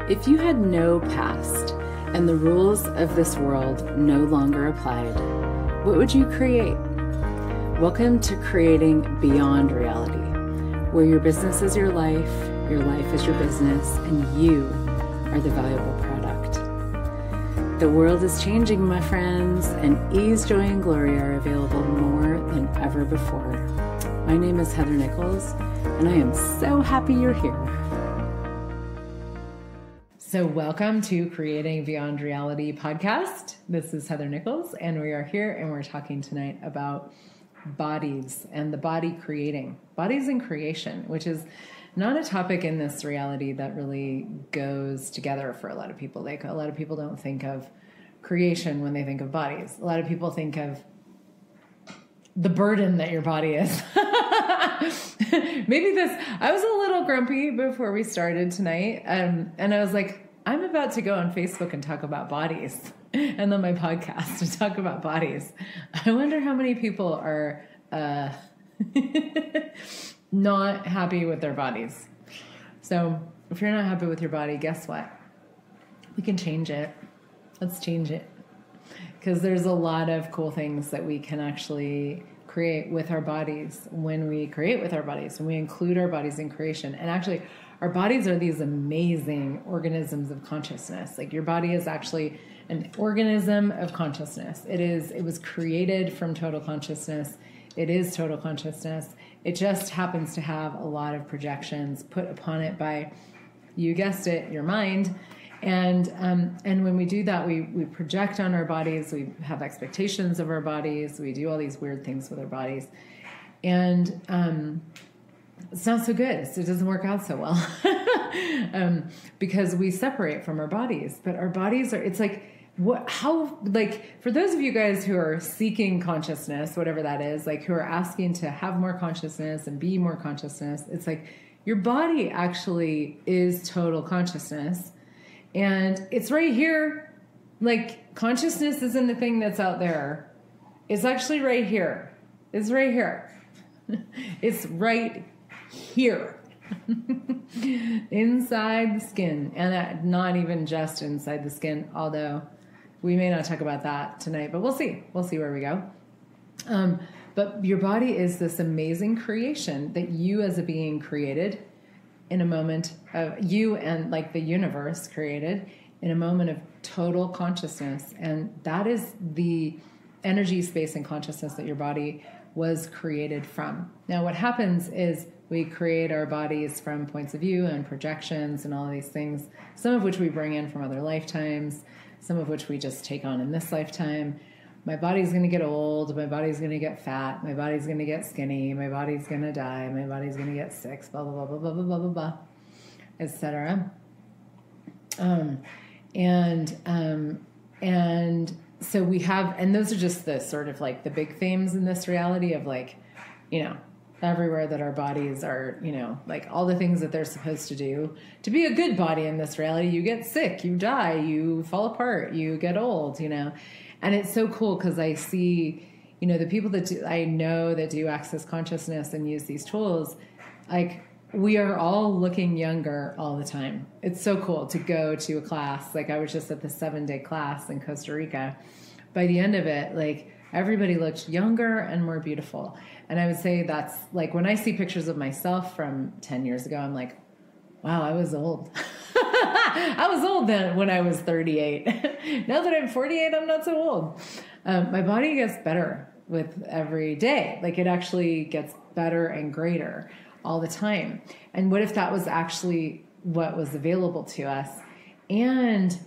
If you had no past and the rules of this world no longer applied, what would you create? Welcome to Creating Beyond Reality, where your business is your life is your business, and you are the valuable product. The world is changing, my friends, and ease, joy, and glory are available more than ever before. My name is Heather Nichols, and I am so happy you're here. So welcome to Creating Beyond Reality podcast. This is Heather Nichols, and we are here and we're talking tonight about bodies and the body creating. Bodies and creation, which is not a topic in this reality that really goes together for a lot of people. Like, a lot of people don't think of creation when they think of bodies. A lot of people think of the burden that your body is. I was a little grumpy before we started tonight. And I was like, I'm about to go on Facebook and talk about bodies, and on my podcast to talk about bodies. I wonder how many people are not happy with their bodies. So if you're not happy with your body, guess what? We can change it. Let's change it. Because there's a lot of cool things that we can actually create with our bodies when we create with our bodies, when we include our bodies in creation. And actually, our bodies are these amazing organisms of consciousness. Like, your body is actually an organism of consciousness. It was created from total consciousness. It is total consciousness. It just happens to have a lot of projections put upon it by, you guessed it, your mind. And when we do that, we project on our bodies. We have expectations of our bodies. We do all these weird things with our bodies. And it's not so good. So it doesn't work out so well because we separate from our bodies. But our bodies are, it's like, for those of you guys who are seeking consciousness, whatever that is, like, who are asking to have more consciousness and be more consciousness, it's like your body actually is total consciousness. And it's right here. Like, consciousness isn't the thing that's out there. It's actually right here. It's right here. It's right here. Inside the skin. And not even just inside the skin, although we may not talk about that tonight, but we'll see. We'll see where we go. But your body is this amazing creation that you as a being created in a moment of, you and like the universe created in a moment of total consciousness. And that is the energy, space, and consciousness that your body was created from. Now, what happens is we create our bodies from points of view and projections and all of these things, some of which we bring in from other lifetimes, some of which we just take on in this lifetime. My body's going to get old. My body's going to get fat. My body's going to get skinny. My body's going to die. My body's going to get sick, blah, blah, blah, blah, blah, blah, blah, blah, blah, etc. And so we have, and those are just the sort of like the big themes in this reality of, like, you know, everywhere that our bodies are, you know, like all the things that they're supposed to do to be a good body in this reality. You get sick, you die, you fall apart, you get old, you know. And it's so cool because I see, you know, the people that I know that do access consciousness and use these tools, like, we are all looking younger all the time. It's so cool to go to a class. Like, I was just at the 7-day class in Costa Rica. By the end of it, like, everybody looked younger and more beautiful. And I would say that's, like, when I see pictures of myself from 10 years ago, I'm like, wow, I was old. I was old then when I was 38. Now that I'm 48, I'm not so old. My body gets better with every day. Like, it actually gets better and greater all the time. And what if that was actually what was available to us? And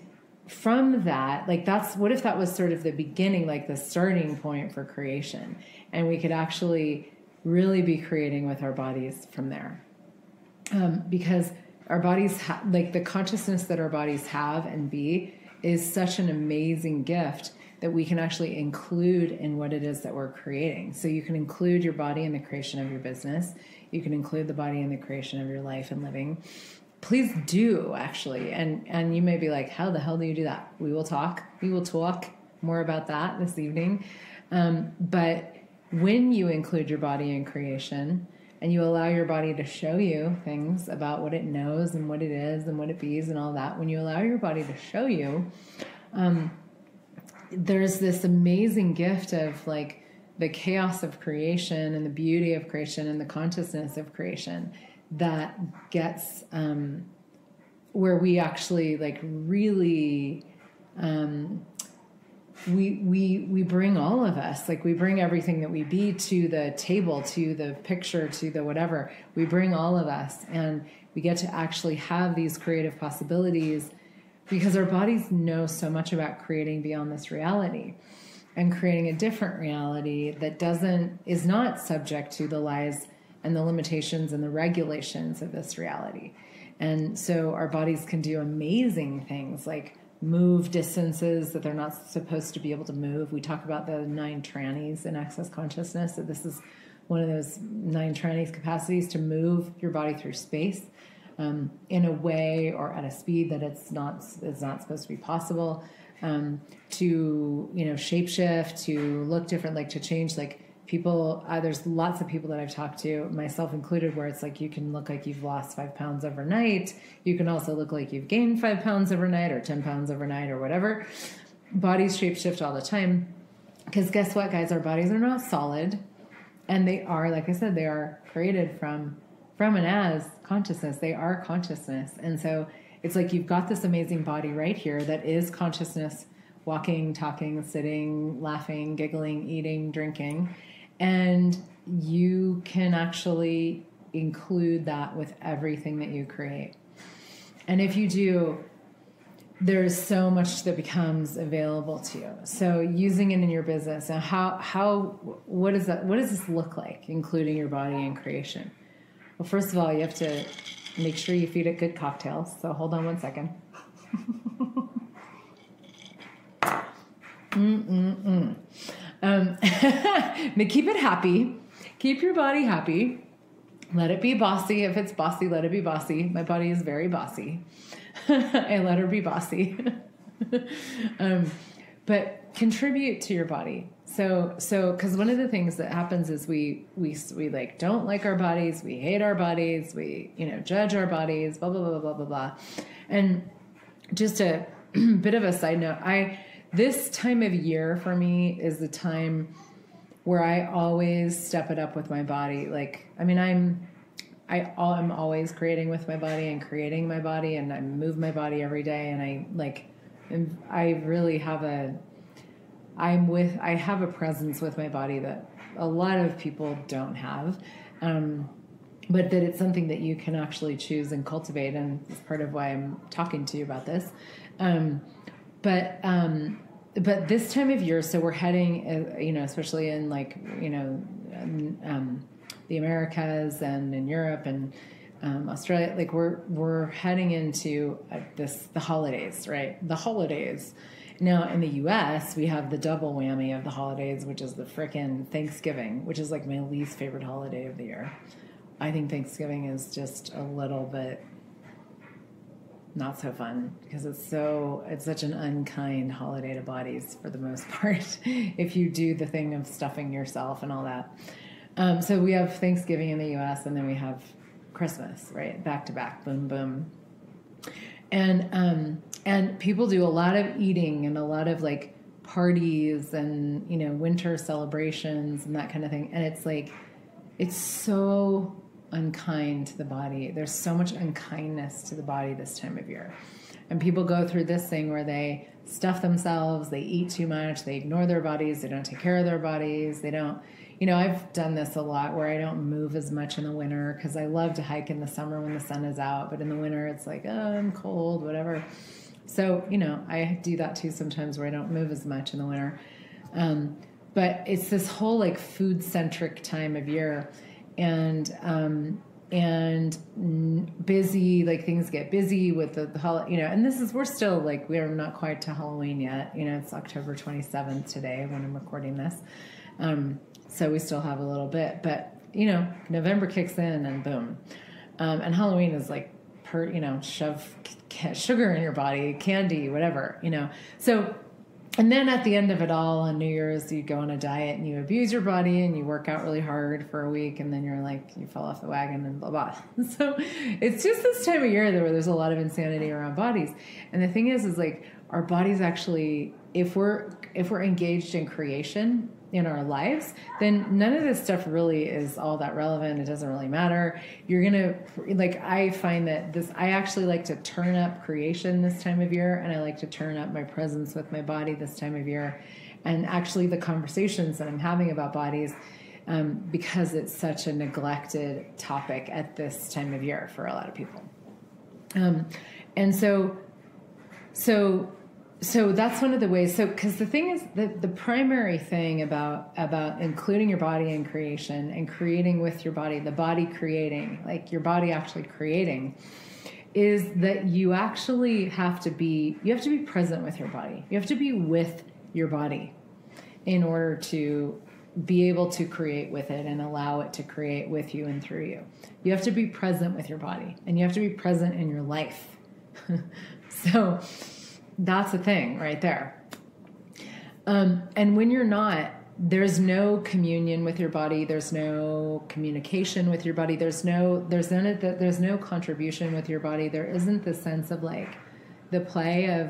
from that, like, what if that was sort of the beginning, like the starting point for creation? And we could actually really be creating with our bodies from there. Because our bodies, like, the consciousness that our bodies have and be is such an amazing gift that we can actually include in what it is that we're creating. So you can include your body in the creation of your business. You can include the body in the creation of your life and living. Please do, actually. And you may be like, how the hell do you do that? We will talk more about that this evening. But when you include your body in creation, and you allow your body to show you things about what it knows and what it is and what it bees and all that, when you allow your body to show you, there's this amazing gift of like the chaos of creation and the beauty of creation and the consciousness of creation that gets where we actually like really we bring all of us, like we bring everything that we be to the table, to the picture, to the whatever. We bring all of us, and we get to actually have these creative possibilities because our bodies know so much about creating beyond this reality and creating a different reality that is not subject to the lies and the limitations and the regulations of this reality. And so our bodies can do amazing things like move distances that they're not supposed to be able to move. We talk about the 9 trannies in access consciousness. So this is one of those 9 trannies capacities to move your body through space in a way or at a speed that it's not supposed to be possible, to, shapeshift, to look different, like to change, like people, there's lots of people that I've talked to, myself included, where it's like you can look like you've lost 5 pounds overnight. You can also look like you've gained 5 pounds overnight or 10 pounds overnight or whatever. Bodies shapeshift all the time. Because guess what, guys? Our bodies are not solid. And they are, like I said, they are created from and as consciousness. They are consciousness. And so it's like you've got this amazing body right here that is consciousness, walking, talking, sitting, laughing, giggling, eating, drinking. And you can actually include that with everything that you create. And if you do, there's so much that becomes available to you. So using it in your business, and what does this look like, including your body and creation? Well, first of all, you have to make sure you feed it good cocktails. So hold on one second. But keep it happy. Keep your body happy. Let it be bossy. If it's bossy, let it be bossy. My body is very bossy. I let her be bossy. But contribute to your body. So, because one of the things that happens is we like don't like our bodies, we hate our bodies, we judge our bodies, blah blah blah blah blah blah. And just a bit of a side note, this time of year for me is the time where I always step it up with my body. Like, I mean, I'm always creating with my body and creating my body, and I move my body every day. And I really have I have a presence with my body that a lot of people don't have. But that it's something that you can actually choose and cultivate. And it's part of why I'm talking to you about this. But this time of year, so we're heading, especially in the Americas and in Europe and Australia, like we're heading into the holidays, right? The holidays. Now in the U.S., we have the double whammy of the holidays, which is the frickin' Thanksgiving, which is like my least favorite holiday of the year. I think Thanksgiving is just a little bit not so fun because it's such an unkind holiday to bodies for the most part if you do the thing of stuffing yourself and all that. So we have Thanksgiving in the U.S. and then we have Christmas, right? Back to back, boom, boom. And people do a lot of eating and a lot of like parties and, winter celebrations and that kind of thing. And it's like, it's so unkind to the body. There's so much unkindness to the body this time of year. And people go through this thing where they stuff themselves, they eat too much, they ignore their bodies, they don't take care of their bodies, they don't, I've done this a lot where I don't move as much in the winter because I love to hike in the summer when the sun is out, but in the winter it's like, oh, I'm cold, whatever. So, I do that too sometimes where I don't move as much in the winter. But it's this whole like food-centric time of year. And busy, like things get busy with the holiday, and we're still like, we're not quite to Halloween yet. It's October 27th today when I'm recording this. So we still have a little bit, but November kicks in and boom. And Halloween is like, shove sugar in your body, candy, whatever, So And then at the end of it all, on New Year's, you go on a diet and you abuse your body and you work out really hard for a week, and then you're like, you fell off the wagon and blah, blah. So it's just this time of year where there's a lot of insanity around bodies. And the thing is like our bodies actually, if we're engaged in creation in our lives, then none of this stuff really is all that relevant. It doesn't really matter. You're going to, like, I find that I actually like to turn up creation this time of year, and I like to turn up my presence with my body this time of year. And actually the conversations that I'm having about bodies, because it's such a neglected topic at this time of year for a lot of people. And so that's one of the ways. So, because the thing is that the primary thing about including your body in creation and creating with your body, the body creating, like your body actually creating, is that you actually have to be present with your body. You have to be with your body in order to be able to create with it and allow it to create with you and through you. You have to be present with your body, and you have to be present in your life. So that's the thing right there. And when you're not, there's no communion with your body. There's no communication with your body. There's no contribution with your body. There isn't the sense of like the play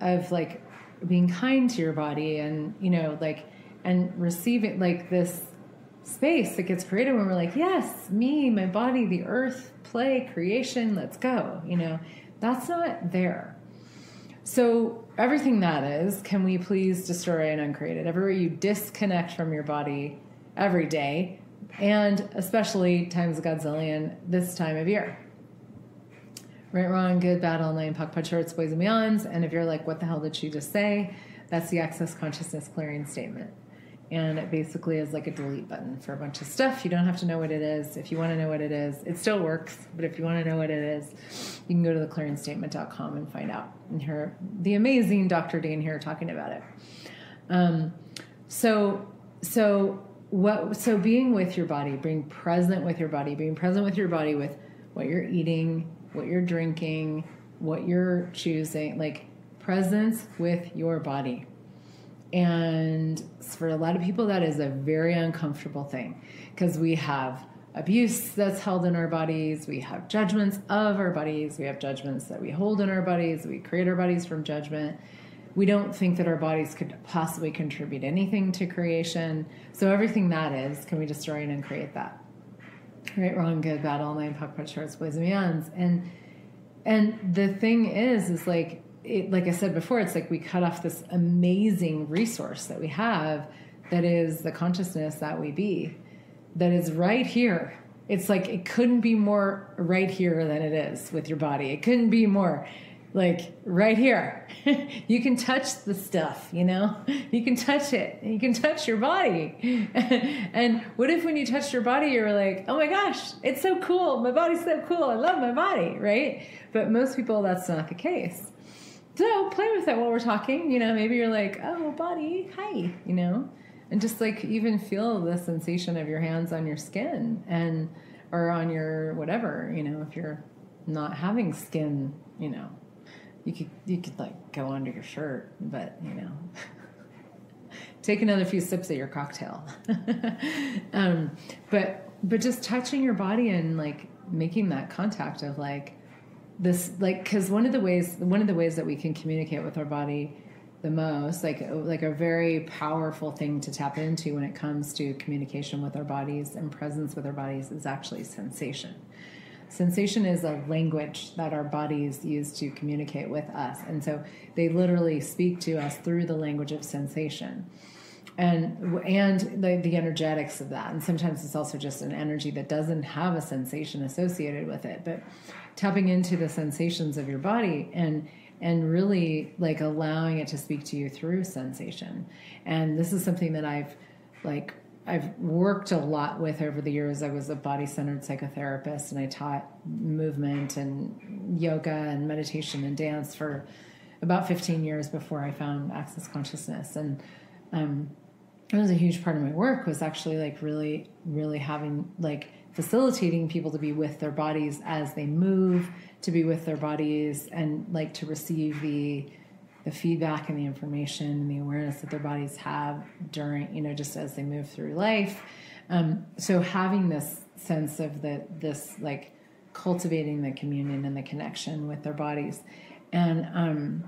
of like being kind to your body, and, you know, like, and receiving like this space that gets created when we're like, yes, me, my body, the earth, play, creation, let's go. You know, that's not there. So everything that is, can we please destroy and uncreate it? Everywhere you disconnect from your body every day, and especially times a godzillion this time of year. Right, wrong, good, bad, all nine, puck, punch, shorts, boys and beyonds. And if you're like, what the hell did she just say? That's the access consciousness clearing statement. And it basically is like a delete button for a bunch of stuff. You don't have to know what it is. If you want to know what it is, it still works. But if you want to know what it is, you can go to theclearingstatement.com and find out. And hear the amazing Dr. Dean here talking about it. So being with your body, being present with your body with what you're eating, what you're drinking, what you're choosing, like presence with your body. And for a lot of people, that is a very uncomfortable thing, because we have abuse that's held in our bodies. We have judgments of our bodies. We have judgments that we hold in our bodies. We create our bodies from judgment. We don't think that our bodies could possibly contribute anything to creation. So everything that is, can we destroy and uncreate that? Right, wrong, good, bad, all nine, puck, punch, shorts, boys and beyonds. And the thing is like, like I said before, it's like we cut off this amazing resource that we have, that is the consciousness that we be, that is right here. It's like it couldn't be more right here than it is with your body. It couldn't be more like right here. You can touch the stuff, you know? You can touch it. You can touch your body. And what if when you touched your body, you were like, oh my gosh, it's so cool. My body's so cool. I love my body, right? But most people, that's not the case. So play with it while we're talking. You know, maybe you're like, oh, body, hi, you know, and just like even feel the sensation of your hands on your skin and or on your whatever, you know, if you're not having skin, you know, you could like go under your shirt, but you know, take another few sips of your cocktail. But just touching your body and like making that contact of like, this, like, because one of the ways that we can communicate with our body the most, like a very powerful thing to tap into when it comes to communication with our bodies and presence with our bodies, is actually sensation. Sensation is a language that our bodies use to communicate with us, and so they literally speak to us through the language of sensation. And the energetics of that. And sometimes it's also just an energy that doesn't have a sensation associated with it. But tapping into the sensations of your body and really like allowing it to speak to you through sensation. And this is something that I've worked a lot with over the years. I was a body-centered psychotherapist, and I taught movement and yoga and meditation and dance for about 15 years before I found Access Consciousness. And it was a huge part of my work, was actually like really, really having like facilitating people to be with their bodies as they move, to be with their bodies and like to receive the the feedback and the information and the awareness that their bodies have during, just as they move through life. So having this sense of this like cultivating the communion and the connection with their bodies. And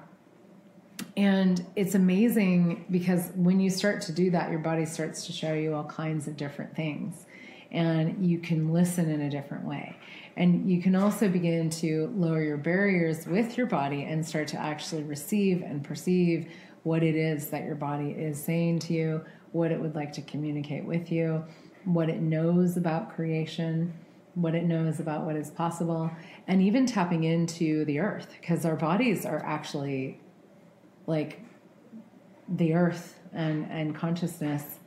it's amazing because when you start to do that, your body starts to show you all kinds of different things, and you can listen in a different way. And you can also begin to lower your barriers with your body and start to actually receive and perceive what it is that your body is saying to you, what it would like to communicate with you, what it knows about creation, what it knows about what is possible, and even tapping into the earth, because our bodies are actually like the earth and consciousness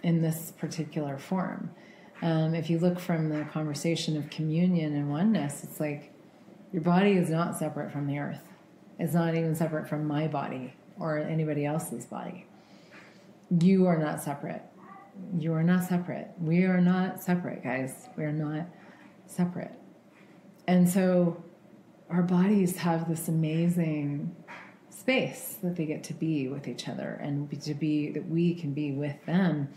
in this particular form. If you look from the conversation of communion and oneness, it's like your body is not separate from the earth. It's not even separate from my body or anybody else's body. You are not separate. You are not separate. We are not separate, guys. We are not separate. And so our bodies have this amazing space that they get to be with each other, and to be that we can be with them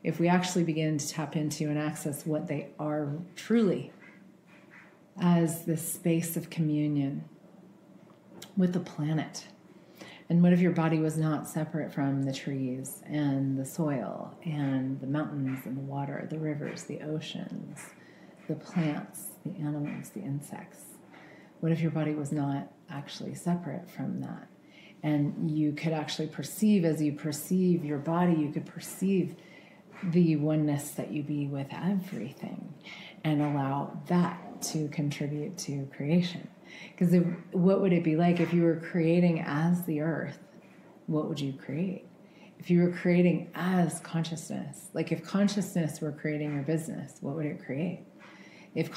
if we actually begin to tap into and access what they are truly as this space of communion with the planet. And what if your body was not separate from the trees and the soil and the mountains and the water, the rivers, the oceans, the plants, the animals, the insects? What if your body was not actually separate from that? And you could actually perceive, as you perceive your body, you could perceive the oneness that you be with everything and allow that to contribute to creation. Because what would it be like if you were creating as the earth? What would you create? If you were creating as consciousness, like if consciousness were creating your business, what would it create? If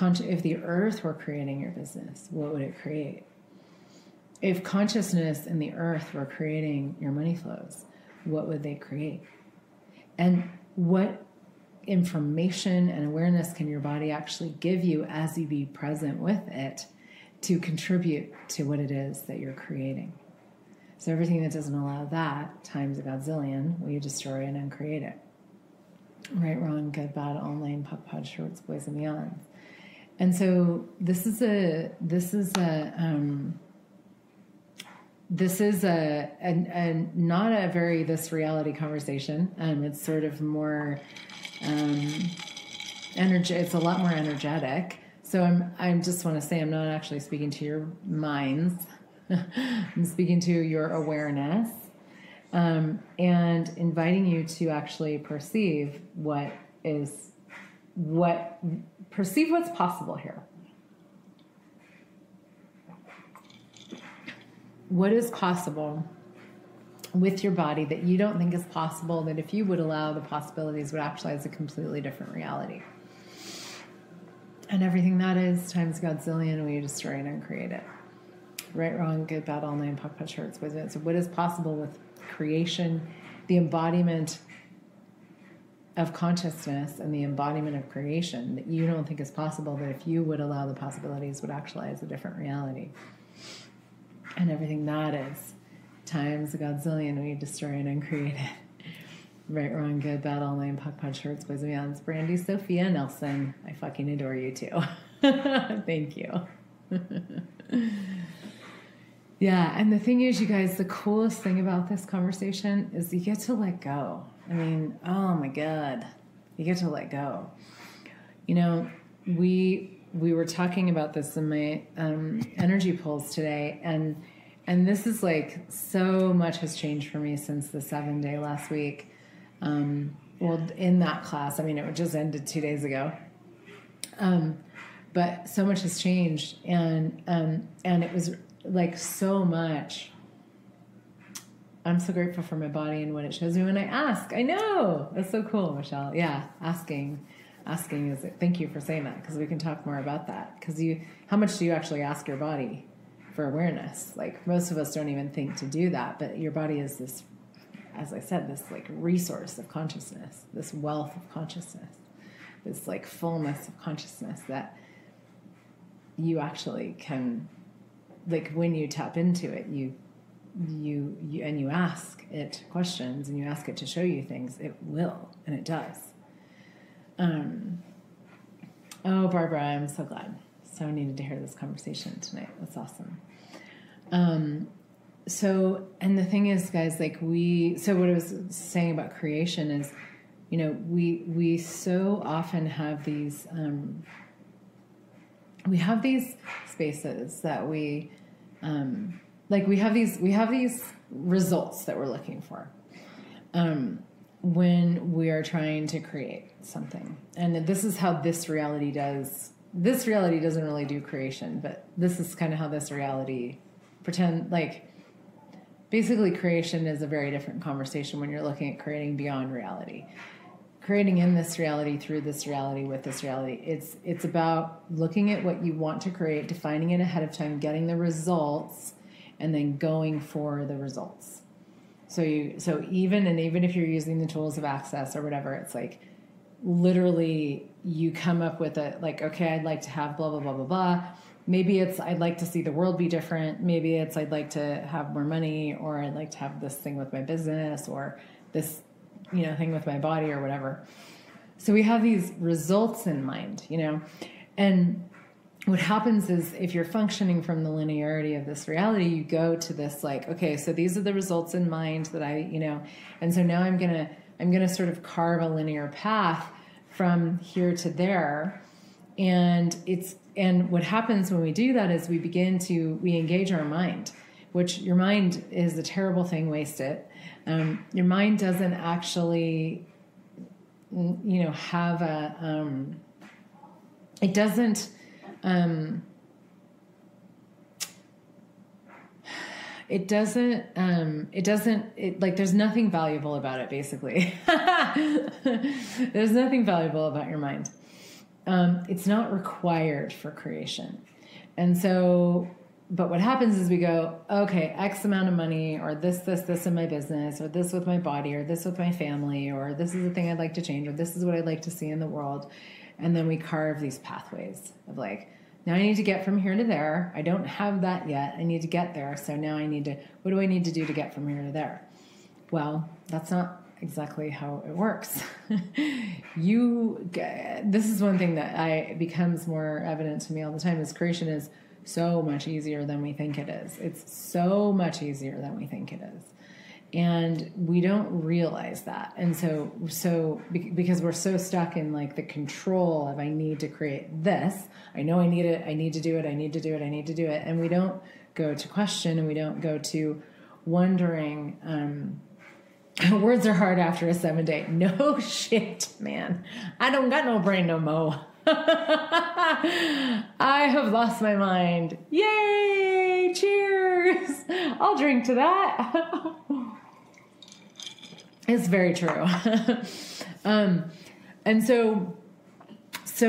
the earth were creating your business, what would it create? If consciousness and the earth were creating your money flows, what would they create? And what information and awareness can your body actually give you as you be present with it to contribute to what it is that you're creating? So everything that doesn't allow that times a godzillion, will you destroy and uncreate it? Right, wrong, good, bad, online, puck, pod, shorts, boys, and beyonds. And so this is not a very this reality conversation. It's sort of more it's a lot more energetic. So I just want to say I'm not actually speaking to your minds. I'm speaking to your awareness, and inviting you to actually perceive perceive what's possible here. What is possible with your body that you don't think is possible, that if you would allow the possibilities would actualize a completely different reality? And everything that is times godzillion, will you destroy and uncreate it? Right, wrong, good, bad, all nine, puck, putt, shirts, wisdom. So what is possible with creation, the embodiment of consciousness and the embodiment of creation that you don't think is possible, that if you would allow the possibilities would actualize a different reality? And everything that is times a godzillion, we destroy and uncreate it. Right, wrong, good, bad, all nine, puck, putt, shirts, boys, and beyonds. Brandy, Sophia, Nelson, I fucking adore you too. Thank you. Yeah, and the thing is, you guys, the coolest thing about this conversation is you get to let go. I mean, oh my God, you get to let go. We were talking about this in my energy pulls today, and this is like so much has changed for me since the 7-day last week. Well, in that class, I mean, it just ended 2 days ago, but so much has changed, and it was like so much. I'm so grateful for my body and what it shows me when I ask. I know, that's so cool, Michelle. Yeah, asking is it. Thank you for saying that, because we can talk more about that. Because how much do you actually ask your body for awareness? Like most of us don't even think to do that, but your body is this, as I said, this like resource of consciousness, this wealth of consciousness, this like fullness of consciousness that you actually can, like when you tap into it, you ask it questions and you ask it to show you things, it will, and it does. Oh, Barbara, I'm so glad. So needed to hear this conversation tonight. That's awesome. So, and the thing is, guys, like so what I was saying about creation is, you know, we so often have these, we have these spaces that we have these results that we're looking for, when we are trying to create something. And this is how this reality does. This reality doesn't really do creation, but this is kind of how this reality basically creation is a very different conversation when you're looking at creating beyond reality. Creating in this reality, through this reality, with this reality. It's about looking at what you want to create, defining it ahead of time, getting the results, and then going for the results. So even if you're using the tools of access or whatever, it's like literally you come up with okay, I'd like to have blah, blah, blah, blah, blah. Maybe it's, I'd like to see the world be different. Maybe it's, I'd like to have more money, or I'd like to have this thing with my business, or this, thing with my body, or whatever. So we have these results in mind, and what happens is if you're functioning from the linearity of this reality, you go to this okay, so these are the results in mind that and so now I'm going to sort of carve a linear path from here to there. And what happens when we do that is we engage our mind, which your mind is a terrible thing. Waste it. Your mind doesn't actually, have it doesn't, there's nothing valuable about it, basically. There's nothing valuable about your mind. It's not required for creation. And so, but what happens is we go, okay, X amount of money, or this in my business, or this with my body, or this with my family, or this is the thing I'd like to change, or this is what I'd like to see in the world. And then we carve these pathways of now I need to get from here to there. I don't have that yet. I need to get there. So now what do I need to do to get from here to there? Well, that's not exactly how it works. This is one thing that becomes more evident to me all the time, is creation is so much easier than we think it is. It's so much easier than we think it is. And we don't realize that. And so because we're so stuck in the control of, I need to create this. I know I need it. I need to do it. I need to do it. I need to do it. And we don't go to question, and we don't go to wondering, words are hard after a 7-day. No shit, man. I don't got no brain no more. I have lost my mind. Yay! Cheers! I'll drink to that. It's very true. And so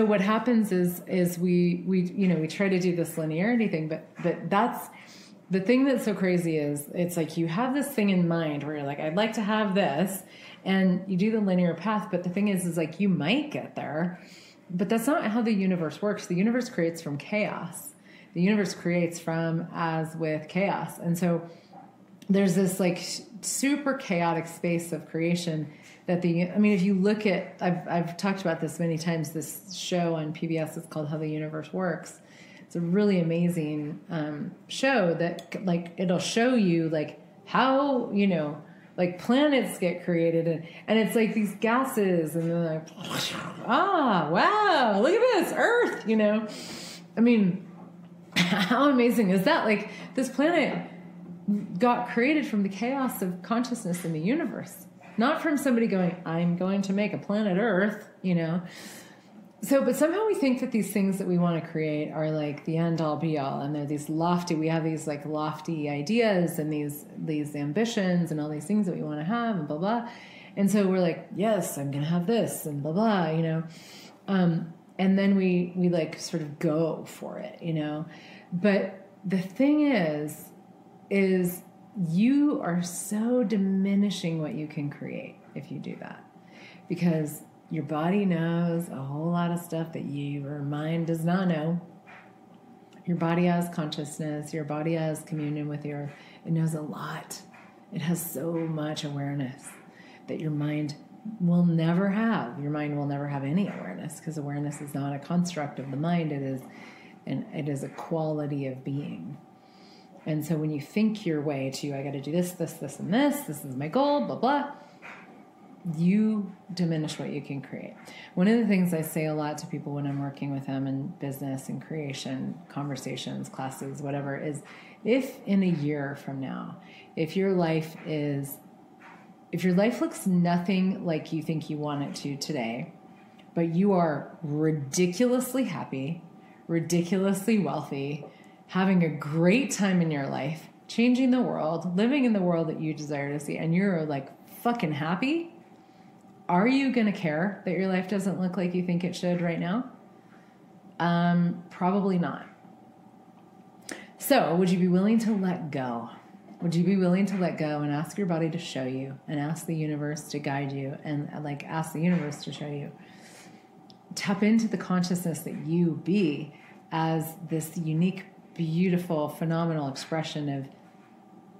what happens is we try to do this linearity thing, but that's the thing that's so crazy is it's you have this thing in mind where you're I'd like to have this, and you do the linear path, but the thing is you might get there, but that's not how the universe works. The universe creates from chaos. The universe creates from as with chaos. And so there's this super chaotic space of creation that if you look at, I've talked about this many times, this show on PBS is called How the Universe Works. It's a really amazing show that it'll show you how, planets get created, and it's these gases, and they're wow, look at this Earth, how amazing is that? This planet got created from the chaos of consciousness in the universe, not from somebody going, I'm going to make a planet Earth, So, but somehow we think that these things that we want to create are the end all be all, and they're these we have these lofty ideas and these ambitions and all these things that we want to have and blah, blah. And so we're yes, I'm going to have this and blah, blah, and then we sort of go for it, but the thing is you are so diminishing what you can create if you do that, because your body knows a whole lot of stuff that your mind does not know. Your body has consciousness. Your body has communion with your It knows a lot. It has so much awareness that your mind will never have. Your mind will never have any awareness, because awareness is not a construct of the mind. It is a quality of being. And so when you think your way to, I got to do this, this, this, and this is my goal, blah, blah, you diminish what you can create. One of the things I say a lot to people when I'm working with them in business and creation, conversations, classes, whatever, is if in a year from now, if your life looks nothing like you think you want it to today, but you are ridiculously happy, ridiculously wealthy, having a great time in your life, changing the world, living in the world that you desire to see, and you're like fucking happy, are you going to care that your life doesn't look like you think it should right now? Probably not. So would you be willing to let go? Would you be willing to let go and ask your body to show you, and ask the universe to guide you, and ask the universe to show you? Tap into the consciousness that you be as this unique, beautiful, phenomenal expression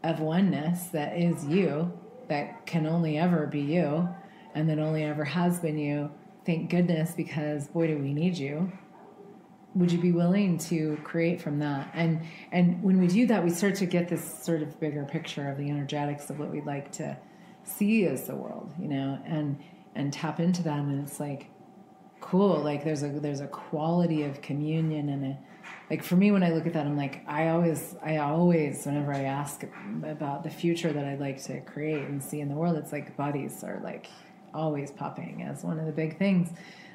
of oneness that is you, that can only ever be you, and that only ever has been you. Thank goodness, because boy, do we need you. Would you be willing to create from that? And when we do that, we start to get this sort of bigger picture of the energetics of what we'd like to see as the world, and tap into that. And it's like, cool. Like there's a quality of communion, and like for me, when I look at that, I'm like, I always, whenever I ask about the future that I'd like to create and see in the world, it's like bodies are like always popping as one of the big things.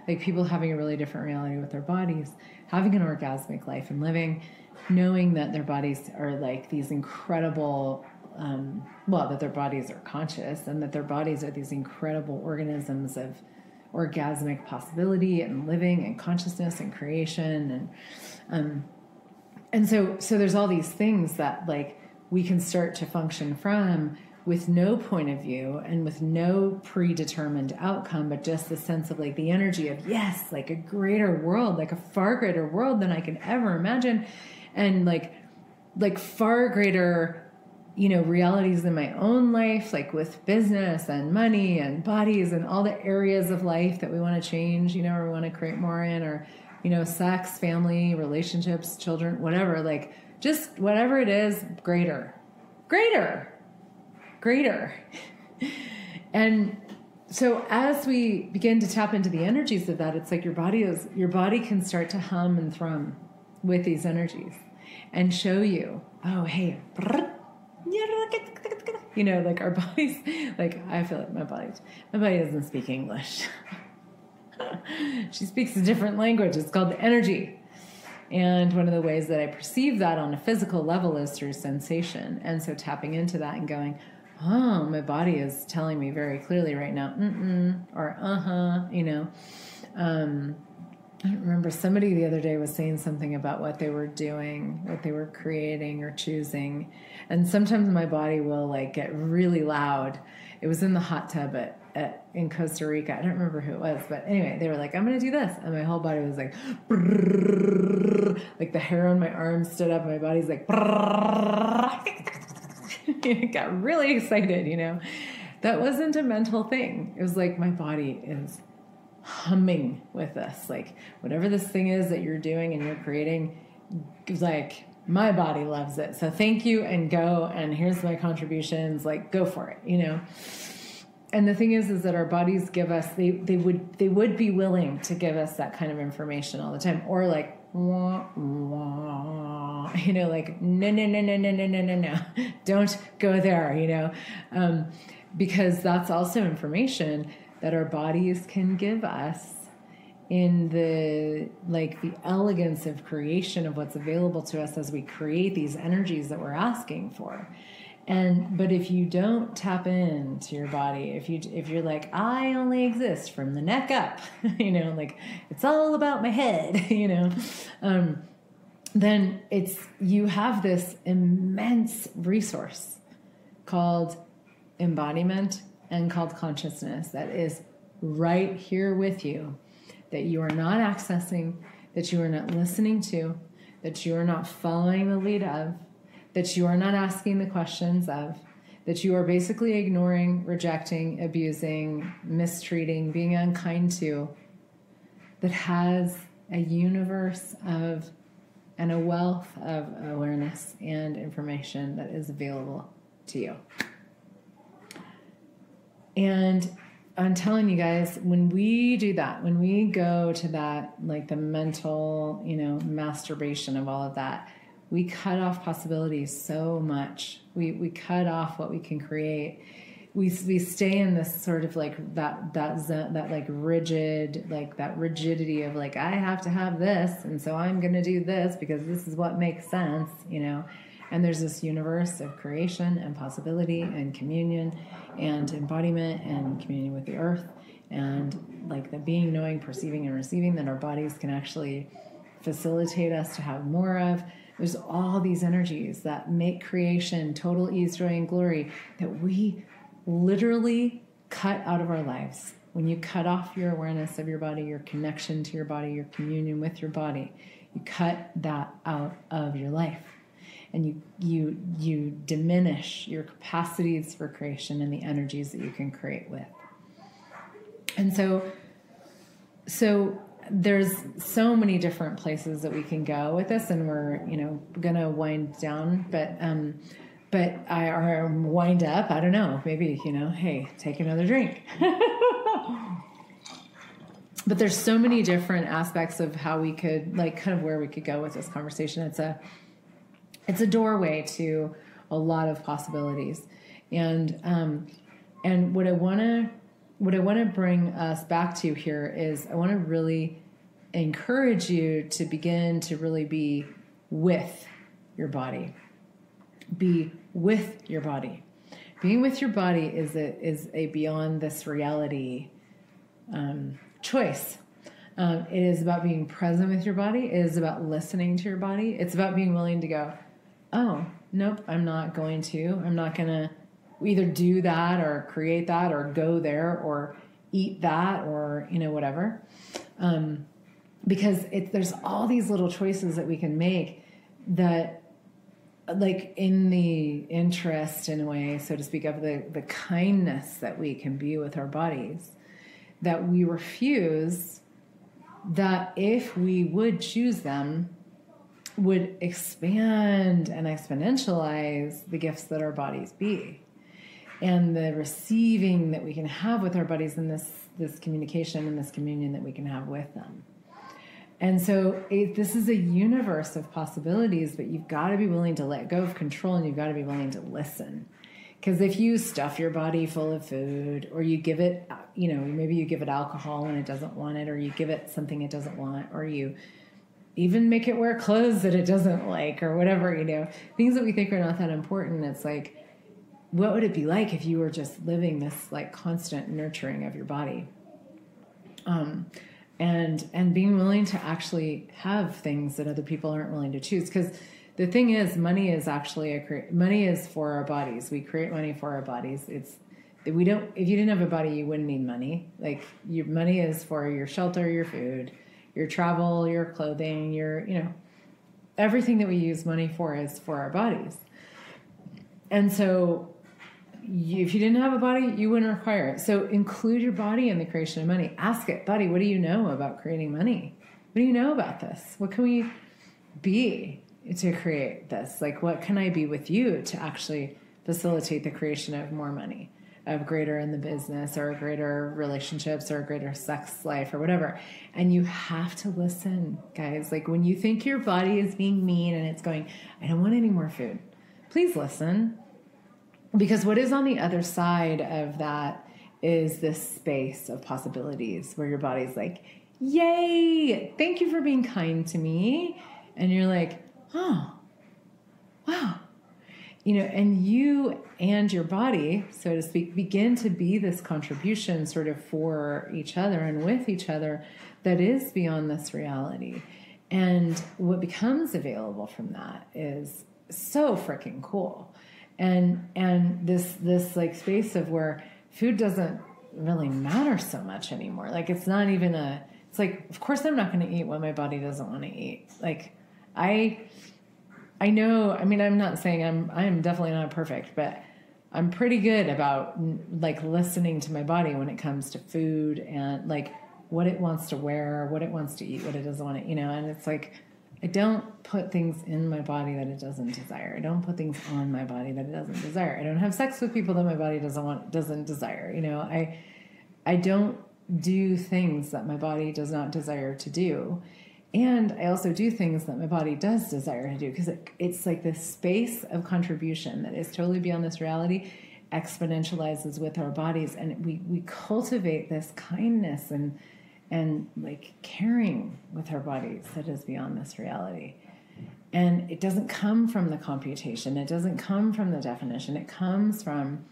Like people having a really different reality with their bodies, having an orgasmic life and living, knowing that their bodies are like these incredible, that their bodies are conscious, and that their bodies are these incredible organisms of orgasmic possibility and living and consciousness and creation. And so there's all these things that like we can start to function from, with no point of view and with no predetermined outcome, but just the sense of like the energy of, yes, like a greater world, like a far greater world than I can ever imagine. And like far greater, realities in my own life, like with business and money and bodies and all the areas of life that we want to change, or we want to create more in, or, sex, family, relationships, children, whatever, like just whatever it is, greater. And so as we begin to tap into the energies of that, it's like your body can start to hum and thrum with these energies and show you, oh, hey, like our bodies, like I feel like my body doesn't speak English. She speaks a different language. It's called the energy. And one of the ways that I perceive that on a physical level is through sensation. And so tapping into that and going, oh, my body is telling me very clearly right now, or I remember somebody the other day was saying something about what they were doing, what they were creating or choosing. And sometimes my body will like get really loud. It was in the hot tub in Costa Rica. I don't remember who it was, but anyway, they were like, I'm going to do this. And my whole body was like, brrr, like the hair on my arms stood up and my body's like, it got really excited, That wasn't a mental thing. It was like my body is humming with this. Like whatever this thing is that you're doing and you're creating, like my body loves it. So thank you and go. And here's my contributions. Like go for it, And the thing is that our bodies give us, they would be willing to give us that kind of information all the time, or like, wah, wah, like, no, don't go there, because that's also information that our bodies can give us in the elegance of creation of what's available to us as we create these energies that we're asking for. But if you don't tap into your body, if you're like, I only exist from the neck up, like it's all about my head, then you have this immense resource called embodiment and called consciousness that is right here with you, that you are not accessing, that you are not listening to, that you are not following the lead of, that you are not asking the questions of, that you are basically ignoring, rejecting, abusing, mistreating, being unkind to, that has a universe of and a wealth of awareness and information that is available to you. And I'm telling you guys, when we do that, when we go to that, like the mental, masturbation of all of that, we cut off possibilities so much. We cut off what we can create. We stay in this sort of like that like rigid, like that rigidity of like, I have to have this, and so I'm going to do this because this is what makes sense, And there's this universe of creation and possibility and communion and embodiment and communion with the earth and like the being, knowing, perceiving, and receiving that our bodies can actually facilitate us to have more of. There's all these energies that make creation total ease, joy, and glory that we literally cut out of our lives. When you cut off your awareness of your body, your connection to your body, your communion with your body, you cut that out of your life. And you diminish your capacities for creation and the energies that you can create with. And so there's so many different places that we can go with this, and we're going to wind down, but or wind up. I don't know. Maybe hey, take another drink. But there's so many different aspects of how we could, like, kind of where we could go with this conversation. It's a doorway to a lot of possibilities, and what I want to bring us back to here is I want to really encourage you to begin to really be with your body. Be with your body. Being with your body is a beyond this reality choice. It is about being present with your body. It is about listening to your body. It's about being willing to go, oh, nope, I'm not going to either do that or create that or go there or eat that or, whatever. Because there's all these little choices that we can make that, like, in the interest, in a way, so to speak, of the kindness that we can be with our bodies, that we refuse, that if we would choose them, would expand and exponentialize the gifts that our bodies be, and the receiving that we can have with our bodies, in this communication and this communion that we can have with them. And so this is a universe of possibilities, but you've got to be willing to let go of control, and you've got to be willing to listen. Because if you stuff your body full of food, or you give it, maybe you give it alcohol when it doesn't want it, or you give it something it doesn't want, or you even make it wear clothes that it doesn't like, or whatever, things that we think are not that important. It's like, what would it be like if you were just living this like constant nurturing of your body? And being willing to actually have things that other people aren't willing to choose. Because the thing is, money is actually money is for our bodies. We create money for our bodies. If you didn't have a body, you wouldn't need money. Like, your money is for your shelter, your food, your travel, your clothing, your, everything that we use money for is for our bodies. And so if you didn't have a body, you wouldn't require it. So include your body in the creation of money. Ask it, buddy, what do you know about creating money? What do you know about this? What can we be to create this? Like, what can I be with you to actually facilitate the creation of more money, of greater in the business, or greater relationships, or greater sex life, or whatever? And you have to listen, guys. Like, when you think your body is being mean and it's going, I don't want any more food, please listen. Because what is on the other side of that is this space of possibilities where your body's like, yay, thank you for being kind to me. And you're like, oh, wow. And you and your body, so to speak, begin to be this contribution sort of for each other and with each other that is beyond this reality. And what becomes available from that is so freaking cool. And this like space of where food doesn't really matter so much anymore. Like, it's not even it's like, of course I'm not going to eat what my body doesn't want to eat. Like, I I know, I mean, I'm not saying I'm definitely not perfect, but I'm pretty good about like listening to my body when it comes to food and like what it wants to wear, what it wants to eat, what it doesn't want to, and it's like, I don't put things in my body that it doesn't desire. I don't put things on my body that it doesn't desire. I don't have sex with people that my body doesn't desire. I don't do things that my body does not desire to do. And I also do things that my body does desire to do, because it's like this space of contribution that is totally beyond this reality exponentializes with our bodies. And we cultivate this kindness and like caring with our bodies that is beyond this reality. And it doesn't come from the computation. It doesn't come from the definition. It comes from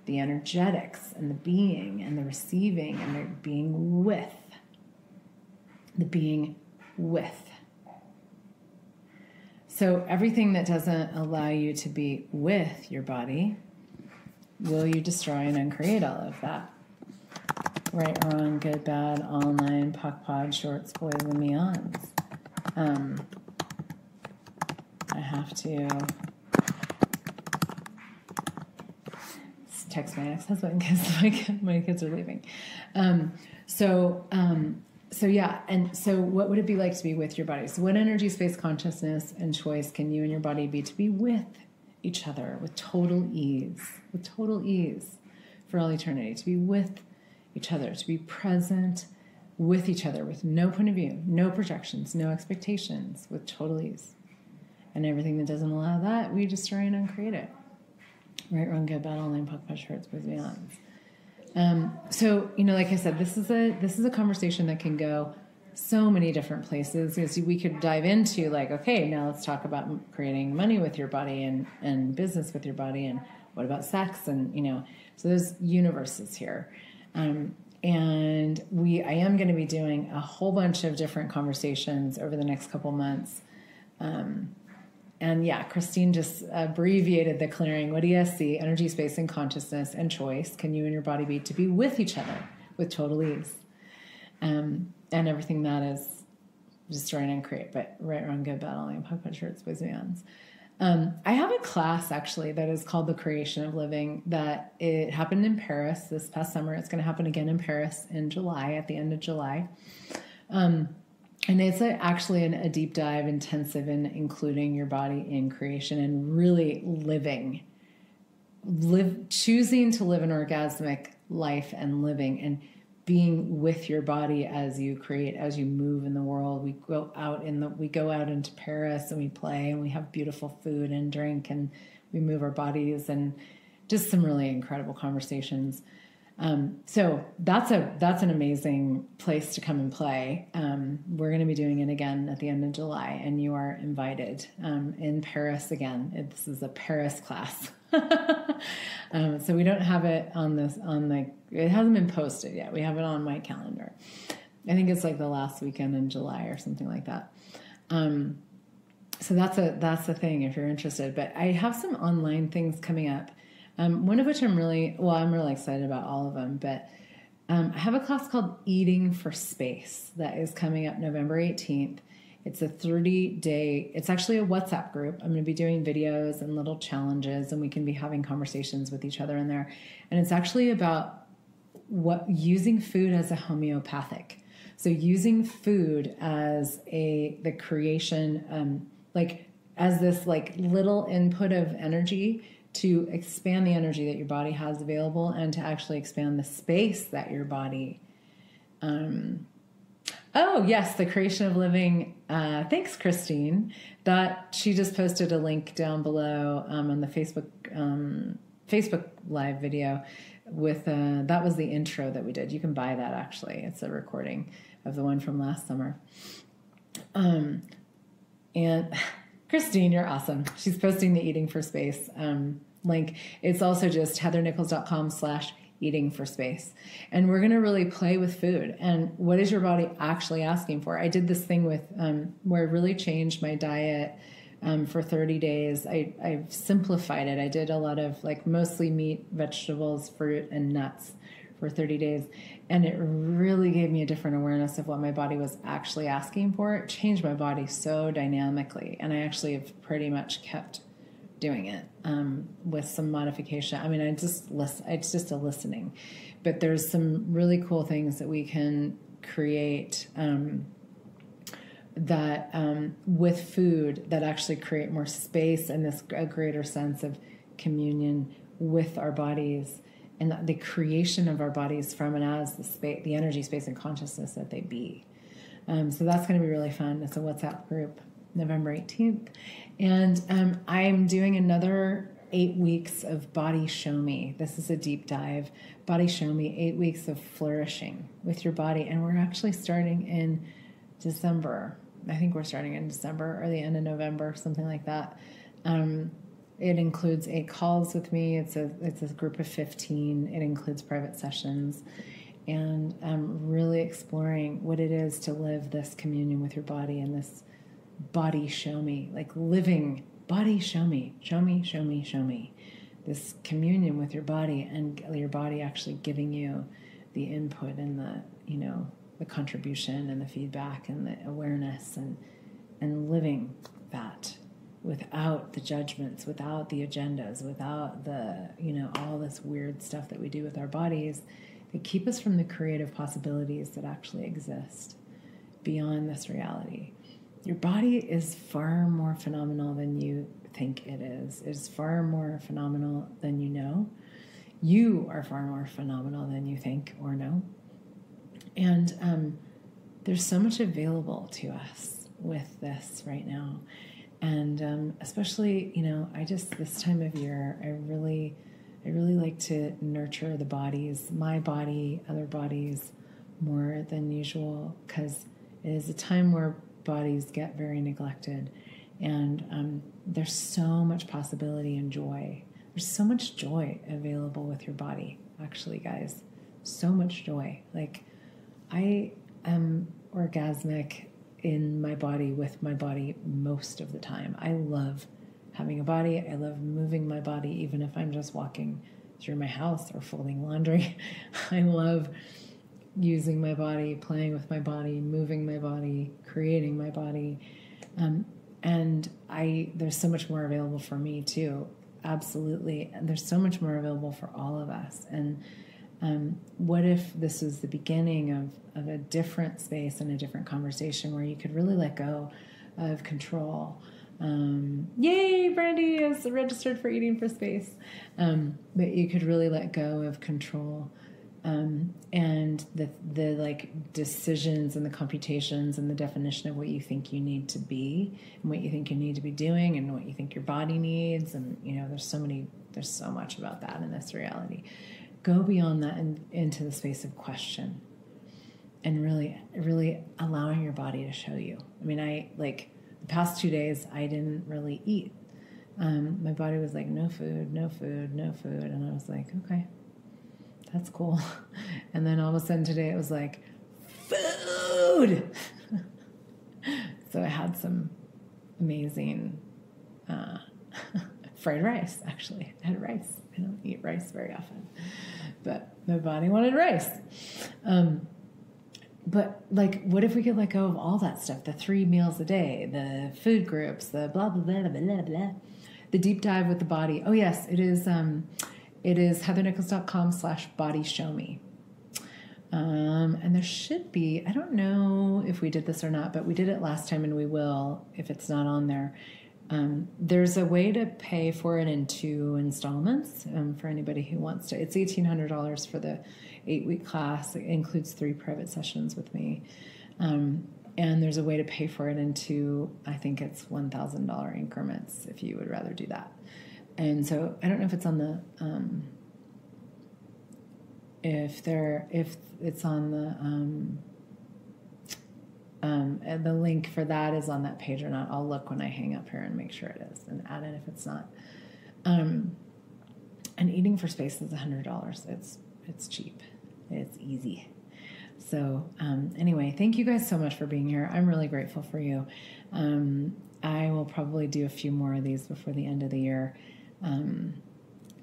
the energetics and the being and the receiving and the being with. The being with. So everything that doesn't allow you to be with your body, will you destroy and uncreate all of that? Right, wrong, good, bad, all nine, puck, pod, shorts, boys, and meons. I have to text my ex-husband because my kids are leaving. So yeah, and so what would it be like to be with your body? So what energy, space, consciousness, and choice can you and your body be to be with each other with total ease for all eternity, to be with each other, to be present with each other with no point of view, no projections, no expectations, with total ease. And everything that doesn't allow that, we destroy and uncreate it. Right, wrong, good, bad, all nine, puck, push, hurts, boys, beyond. So, like I said, this is a conversation that can go so many different places, because we could dive into like, okay, now let's talk about creating money with your body and business with your body, and what about sex, and so there's universes here. And I am going to be doing a whole bunch of different conversations over the next couple months. And yeah, Christine just abbreviated the clearing. What ESC, energy, space, and consciousness, and choice can you and your body be to be with each other with total ease? And everything that is destroy and create, but right, wrong, good, bad, all nine, puck, punch, shirts, boys, and I have a class actually that is called The Creation of Living, that it happened in Paris this past summer. It's going to happen again in Paris in July, at the end of July. And it's actually a deep dive intensive in including your body in creation and really choosing to live an orgasmic life and living and being with your body as you create, as you move in the world. We go out into Paris and we play and we have beautiful food and drink and we move our bodies, and just some really incredible conversations. So that's an amazing place to come and play. We're going to be doing it again at the end of July, and you are invited in Paris again. This is a Paris class. So we don't have it it hasn't been posted yet. We have it on my calendar. I think it's like the last weekend in July or something like that. So that's the thing if you're interested. But I have some online things coming up. One of which I'm really excited about all of them, but I have a class called Eating for Space that is coming up November 18th. It's a 30-day, it's actually a WhatsApp group. I'm going to be doing videos and little challenges, and we can be having conversations with each other in there. And it's actually about using food as a homeopathic. So using food as the creation, as this little input of energy to expand the energy that your body has available, and to actually expand the space that your body. Oh yes, The Creation of Living. Thanks, Christine. That she just posted a link down below on the Facebook live video with that was the intro that we did. You can buy that actually. It's a recording of the one from last summer. And Christine, you're awesome. She's posting the Eating for Space link. It's also just heathernichols.com/eating for space. And we're going to really play with food. And what is your body actually asking for? I did this thing with where I really changed my diet for 30 days. I've simplified it. I did a lot of mostly meat, vegetables, fruit, and nuts for 30 days. And it really gave me a different awareness of what my body was actually asking for. It changed my body so dynamically. And I actually have pretty much kept doing it with some modification. I mean, it's just a listening. But there's some really cool things that we can create with food that actually create more space and a greater sense of communion with our bodies and the creation of our bodies from and as the energy, space, and consciousness that they be. So that's going to be really fun. It's a WhatsApp group, November 18th. And I'm doing another 8 weeks of Body Show Me. This is a deep dive. Body Show Me, 8 weeks of flourishing with your body. And we're actually starting in December. I think we're starting in December or the end of November, something like that. It includes 8 calls with me. It's a group of 15. It includes private sessions. And really exploring what it is to live this communion with your body and this body show me, like living body show me, show me, show me, show me. This communion with your body and your body actually giving you the input and the contribution and the feedback and the awareness and living that without the judgments, without the agendas, without the, all this weird stuff that we do with our bodies that keep us from the creative possibilities that actually exist beyond this reality. Your body is far more phenomenal than you think it is. It's far more phenomenal than you know. You are far more phenomenal than you think or know. And there's so much available to us with this right now. And especially, this time of year, I really like to nurture the bodies, my body, other bodies, more than usual, because it is a time where bodies get very neglected. And there's so much possibility and joy. There's so much joy available with your body, actually, guys. So much joy. Like, I am orgasmic in my body with my body most of the time. I love having a body. I love moving my body, even if I'm just walking through my house or folding laundry. I love using my body, playing with my body, moving my body, creating my body. And there's so much more available for me too. Absolutely. And there's so much more available for all of us. And what if this is the beginning of a different space and a different conversation where you could really let go of control? Yay, Brandy is registered for Eating for Space. But you could really let go of control. And the like decisions and the computations and the definition of what you think you need to be and what you think you need to be doing and what you think your body needs. And, there's so much about that in this reality. Go beyond that and into the space of question and really, really allowing your body to show you. I mean, the past 2 days, I didn't really eat. My body was like, no food, no food, no food. And I was like, okay. That's cool. And then all of a sudden today it was like, food! So I had some amazing fried rice, actually. I had rice. I don't eat rice very often. But my body wanted rice. But what if we could let go of all that stuff? The 3 meals a day, the food groups, the blah, blah, blah, blah, blah, blah. The deep dive with the body. Oh, yes, it is... It is heathernichols.com/bodyshow-me. And there should be, I don't know if we did this or not, but we did it last time and we will if it's not on there. There's a way to pay for it in 2 installments for anybody who wants to. It's $1,800 for the 8-week class. It includes 3 private sessions with me. And there's a way to pay for it in 2, I think it's $1,000 increments if you would rather do that. And so I don't know if it's on the if it's on the link for that is on that page or not. I'll look when I hang up here and make sure it is and add it if it's not. And Eating for Space is $100. It's cheap. It's easy. So anyway, thank you guys so much for being here. I'm really grateful for you. I will probably do a few more of these before the end of the year.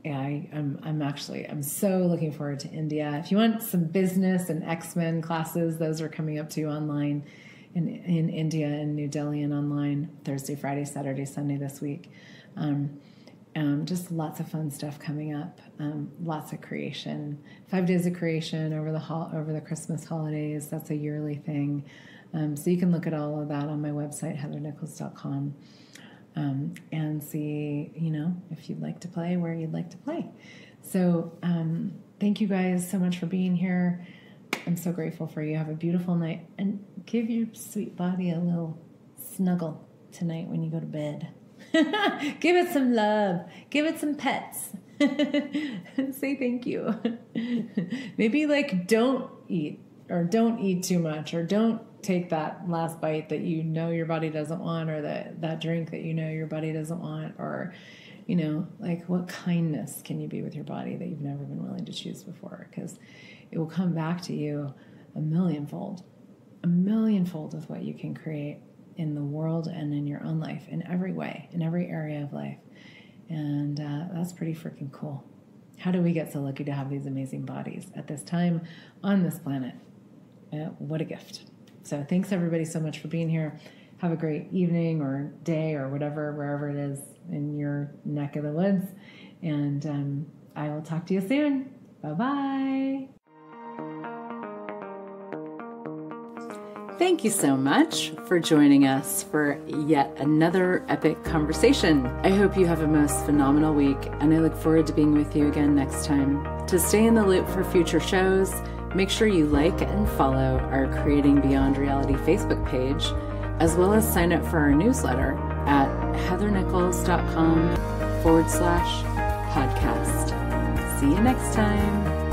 yeah, I'm so looking forward to India. If you want some business and X-Men classes, those are coming up too online in India and New Delhi and online Thursday, Friday, Saturday, Sunday this week. Just lots of fun stuff coming up. Lots of creation. 5 days of creation over the Christmas holidays. That's a yearly thing. So you can look at all of that on my website, heathernichols.com. And see, if you'd like to play, where you'd like to play. So thank you guys so much for being here. I'm so grateful for you. Have a beautiful night. And give your sweet body a little snuggle tonight when you go to bed. Give it some love. Give it some pets. Say thank you. Maybe don't eat, or don't eat too much, or don't take that last bite that your body doesn't want, or that drink that your body doesn't want, or what kindness can you be with your body that you've never been willing to choose before? Because it will come back to you a millionfold of what you can create in the world and in your own life, in every way, in every area of life. And that's pretty freaking cool. How do we get so lucky to have these amazing bodies at this time on this planet? What a gift. So thanks everybody so much for being here. Have a great evening or day or whatever, wherever it is in your neck of the woods. And I will talk to you soon. Bye-bye. Thank you so much for joining us for yet another epic conversation. I hope you have a most phenomenal week, and I look forward to being with you again next time. To stay in the loop for future shows, make sure you like and follow our Creating Beyond Reality Facebook page, as well as sign up for our newsletter at heathernichols.com/podcast. See you next time.